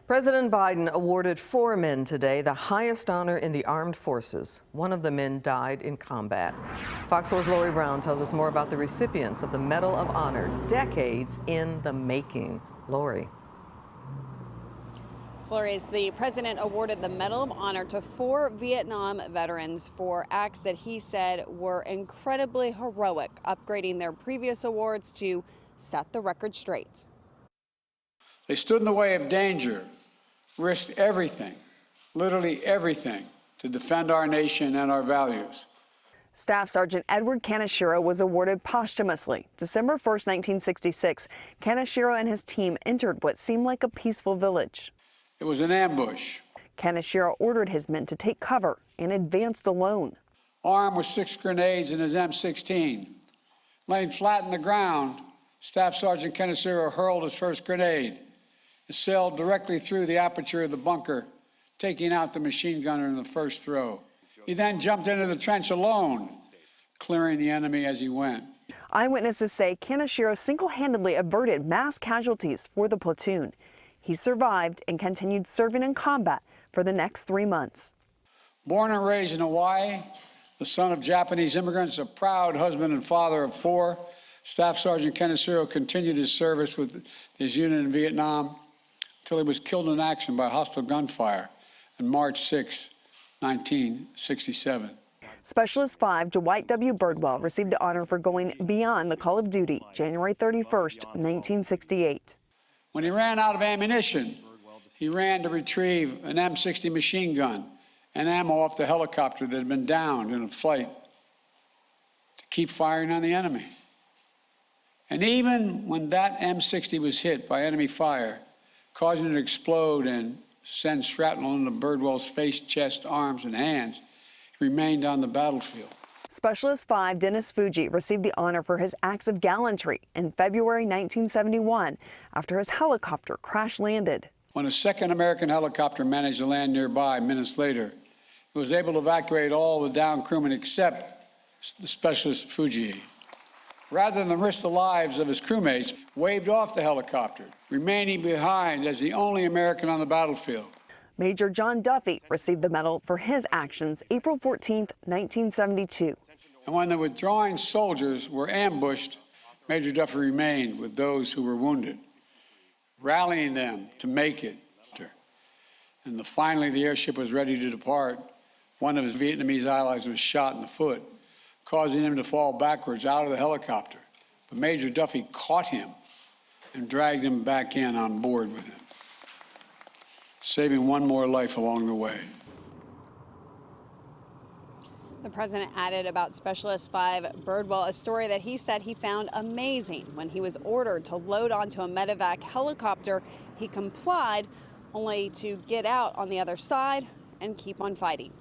President Biden awarded 4 men today the highest honor in the armed forces. One of the men died in combat. Fox 4's Lori Brown tells us more about the recipients of the Medal of Honor, decades in the making. Lori. Flores, the president awarded the Medal of Honor to 4 Vietnam veterans for acts that he said were incredibly heroic, upgrading their previous awards to set the record straight. They stood in the way of danger, risked everything, literally everything, to defend our nation and our values. Staff Sergeant Edward Kanishiro was awarded posthumously. December 1st, 1966, Kanishiro and his team entered what seemed like a peaceful village. It was an ambush. Kanishiro ordered his men to take cover and advanced alone. Armed with 6 grenades in his M16. Laying flat on the ground, Staff Sergeant Kanishiro hurled his first grenade. It sailed directly through the aperture of the bunker, taking out the machine gunner in the first throw. He then jumped into the trench alone, clearing the enemy as he went. Eyewitnesses say Kanishiro single-handedly averted mass casualties for the platoon. He survived and continued serving in combat for the next 3 months. Born and raised in Hawaii, the son of Japanese immigrants, a proud husband and father of 4, Staff Sergeant Kanishiro continued his service with his unit in Vietnam until he was killed in action by hostile gunfire on March 6, 1967. Specialist 5 Dwight W. Birdwell received the honor for going beyond the call of duty January 31st, 1968. When he ran out of ammunition, he ran to retrieve an M60 machine gun and ammo off the helicopter that had been downed in a flight to keep firing on the enemy. And even when that M60 was hit by enemy fire, causing it to explode and send shrapnel into Birdwell's face, chest, arms, and hands, he remained on the battlefield. Specialist 5 Denis Fuji received the honor for his acts of gallantry in February 1971 after his helicopter crash-landed. When a second American helicopter managed to land nearby minutes later, it was able to evacuate all the downed crewmen except the Specialist Fuji. Rather than risk the lives of his crewmates, waved off the helicopter, remaining behind as the only American on the battlefield. Major John Duffy received the medal for his actions April 14, 1972. And when the withdrawing soldiers were ambushed, Major Duffy remained with those who were wounded, rallying them to make it. And finally, the airship was ready to depart. One of his Vietnamese allies was shot in the foot, causing him to fall backwards out of the helicopter. But Major Duffy caught him and dragged him back in on board with him, saving one more life along the way. The president added about Specialist 5 Birdwell a story that he said he found amazing. When he was ordered to load onto a medevac helicopter, he complied, only to get out on the other side and keep on fighting.